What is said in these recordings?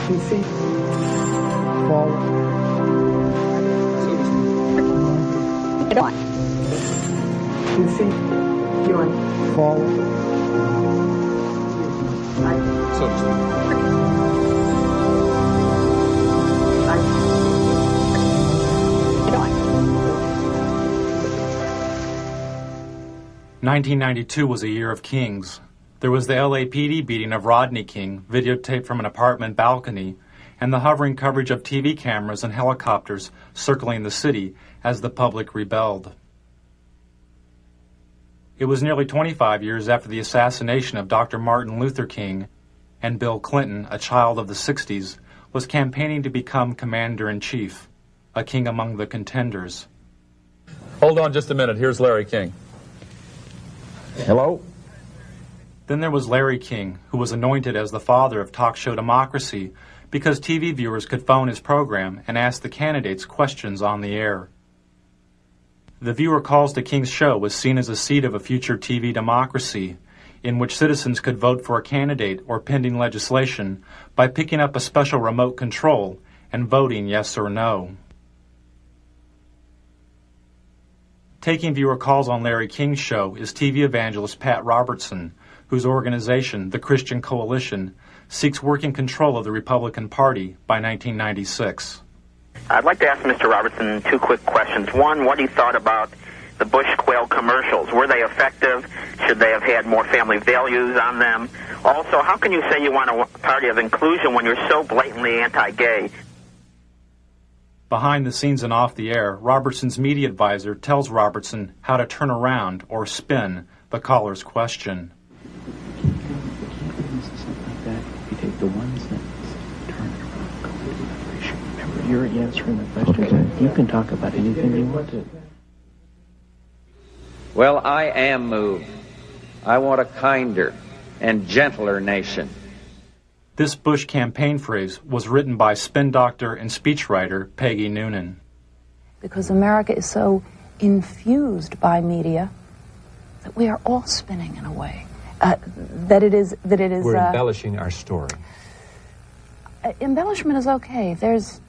PC. Forward. PC. Viewing. Forward. Right. So to speak. Right. 1992 was a year of kings. There was the LAPD beating of Rodney King, videotaped from an apartment balcony, and the hovering coverage of TV cameras and helicopters circling the city as the public rebelled. It was nearly 25 years after the assassination of Dr. Martin Luther King, and Bill Clinton, a child of the 60s, was campaigning to become commander-in-chief, a king among the contenders. Hold on just a minute. Here's Larry King. Hello? Then there was Larry King, who was anointed as the father of talk show democracy because TV viewers could phone his program and ask the candidates questions on the air. The viewer calls to King's show was seen as a seed of a future TV democracy in which citizens could vote for a candidate or pending legislation by picking up a special remote control and voting yes or no. Taking viewer calls on Larry King's show is TV evangelist Pat Robertson, whose organization, the Christian Coalition, seeks working control of the Republican Party by 1996. I'd like to ask Mr. Robertson two quick questions. One, what he thought about the Bush quail commercials. Were they effective? Should they have had more family values on them? Also, how can you say you want a party of inclusion when you're so blatantly anti-gay? Behind the scenes and off the air, Robertson's media advisor tells Robertson how to turn around or spin the caller's question. You take the one sentence, turn it around, completely other issue. Remember, you're answering the question. Okay. You can talk about anything you want to. Well, I am moved. I want a kinder and gentler nation. This Bush campaign phrase was written by spin doctor and speechwriter Peggy Noonan. Because America is so infused by media that we are all spinning in a way. We're embellishing our story. Embellishment is okay. There's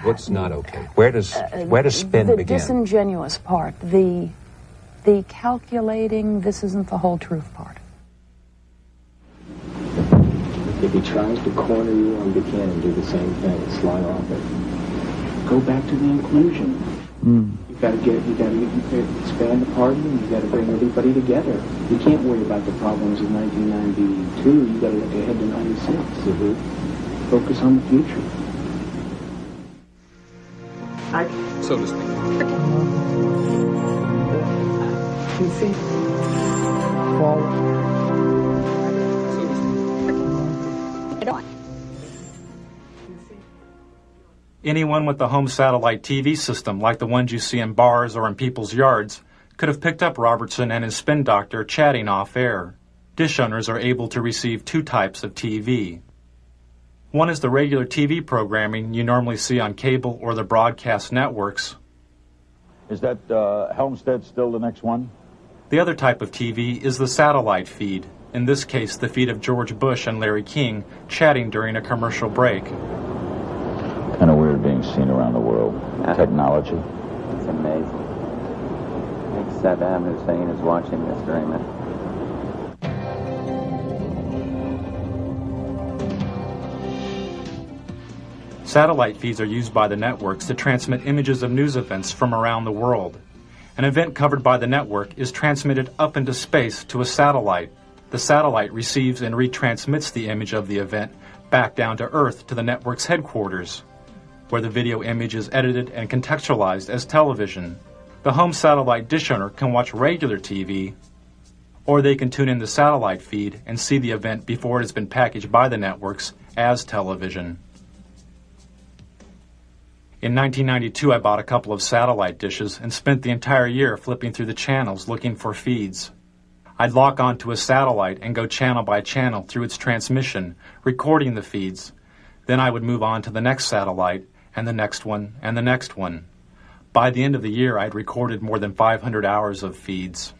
what's not okay. Where does spin begin? The disingenuous part, the calculating. This isn't the whole truth part. If he tries to corner you on Buchanan, do the same thing, slide off it. Go back to the inclusion. You gotta expand the party, and you gotta bring everybody together. You can't worry about the problems of 1992. You gotta look ahead to 96. Focus on the future. So to speak. PC. Forward. So to speak. Anyone with a home satellite TV system like the ones you see in bars or in people's yards could have picked up Robertson and his spin doctor chatting off air. Dish owners are able to receive two types of TV. One is the regular TV programming you normally see on cable or the broadcast networks. Is that Helmstead still the next one? The other type of TV is the satellite feed, in this case the feed of George Bush and Larry King chatting during a commercial break. Kind of weird being seen around the world. Technology. It's amazing. I think Saddam Hussein is watching this during this. Satellite feeds are used by the networks to transmit images of news events from around the world. An event covered by the network is transmitted up into space to a satellite. The satellite receives and retransmits the image of the event back down to Earth to the network's headquarters, where the video image is edited and contextualized as television. The home satellite dish owner can watch regular TV, or they can tune in the satellite feed and see the event before it has been packaged by the networks as television. In 1992, I bought a couple of satellite dishes and spent the entire year flipping through the channels looking for feeds. I'd lock onto a satellite and go channel by channel through its transmission, recording the feeds. Then I would move on to the next satellite, and the next one, and the next one. By the end of the year, I'd recorded more than 500 hours of feeds.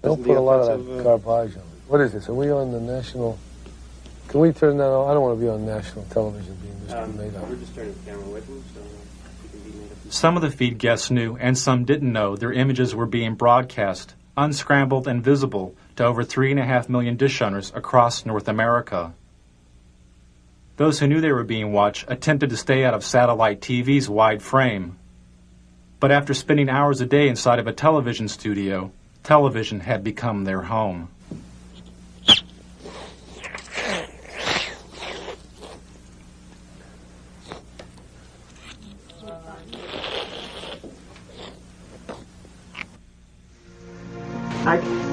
Don't put a lot of that garbage on. What is this? Are we on the national Can we turn that on? I don't want to be on national television being just made up. We're just turning the camera away from you, so you can be made up. Some of the feed guests knew, and some didn't know, their images were being broadcast, unscrambled and visible, to over 3.5 million dish owners across North America. Those who knew they were being watched attempted to stay out of satellite TV's wide frame. But after spending hours a day inside of a television studio, television had become their home.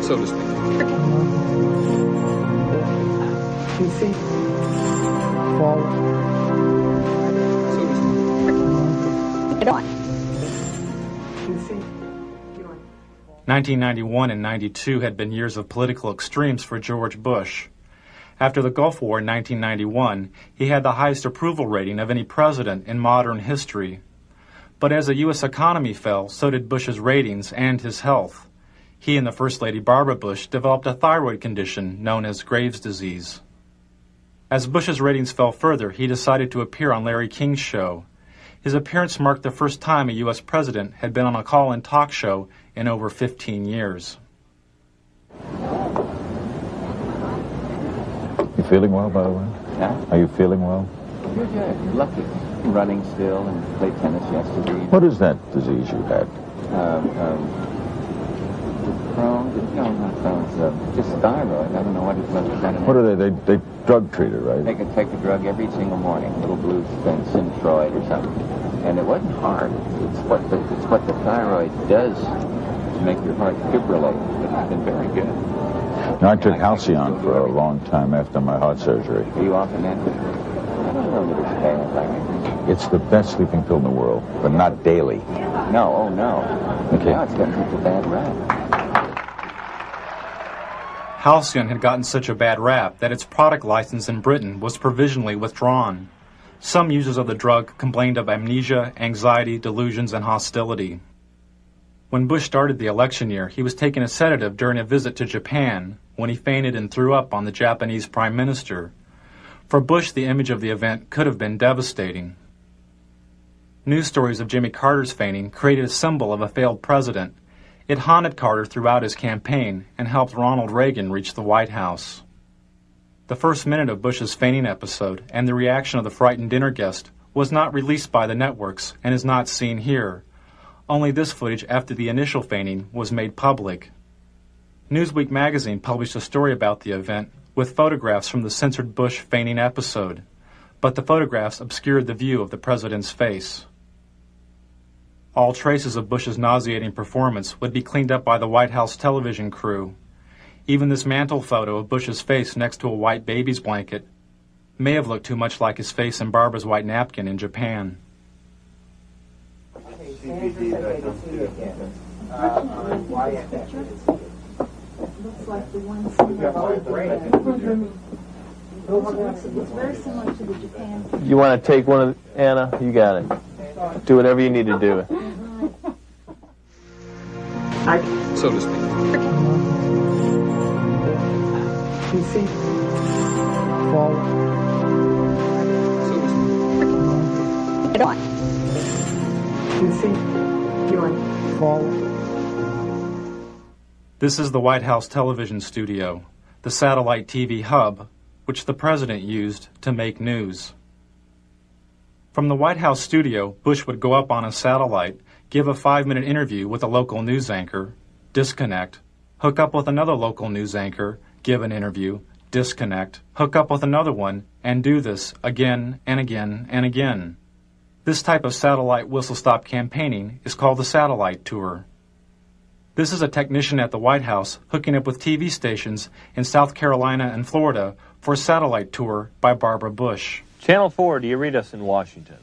So to speak. PC. Forward. So to speak. PC. 1991 and 92 had been years of political extremes for George Bush. After the Gulf War in 1991, he had the highest approval rating of any president in modern history. But as the U.S. economy fell, so did Bush's ratings and his health. He and the First Lady Barbara Bush developed a thyroid condition known as Graves' disease. As Bush's ratings fell further, he decided to appear on Larry King's show. His appearance marked the first time a U.S. president had been on a call-in talk show in over 15 years. You feeling well, by the way? Yeah. Are you feeling well? You're good. Lucky. Running still and played tennis yesterday. What is that disease you had? Crohn's? No, not Crohn's. Just thyroid. I don't know what it's. What are they? They drug treat it, right? They can take the drug every single morning. Little blue thing, Synthroid or something. And it wasn't hard. It's what the thyroid does to make your heart fibrillate. It's been very good. Now, I took Halcyon for a long time after my heart surgery. Are you often at it? I don't know that it's bad. Like It's the best sleeping pill in the world, but not daily. No, oh no. Okay. Now it's gotten such a bad rap. Halcyon had gotten such a bad rap that its product license in Britain was provisionally withdrawn. Some users of the drug complained of amnesia, anxiety, delusions, and hostility. When Bush started the election year, he was taking a sedative during a visit to Japan when he fainted and threw up on the Japanese Prime Minister. For Bush, the image of the event could have been devastating. News stories of Jimmy Carter's fainting created a symbol of a failed president. It haunted Carter throughout his campaign and helped Ronald Reagan reach the White House. The first minute of Bush's fainting episode and the reaction of the frightened dinner guest was not released by the networks and is not seen here. Only this footage after the initial fainting was made public. Newsweek magazine published a story about the event with photographs from the censored Bush fainting episode, but the photographs obscured the view of the president's face. All traces of Bush's nauseating performance would be cleaned up by the White House television crew. Even this mantle photo of Bush's face next to a white baby's blanket may have looked too much like his face in Barbara's white napkin in Japan. Looks like the one it's very similar to the Japan. You want to take one of Anna? You got it. Do whatever you need to do. So to speak. PC. Forward. So to speak. PC. Forward. This is the White House television studio, the satellite TV hub, which the president used to make news. From the White House studio, Bush would go up on a satellite, give a 5-minute interview with a local news anchor, disconnect, hook up with another local news anchor, give an interview, disconnect, hook up with another one, and do this again and again and again. This type of satellite whistle-stop campaigning is called the satellite tour. This is a technician at the White House hooking up with TV stations in South Carolina and Florida for a satellite tour by Barbara Bush. Channel 4, do you read us in Washington?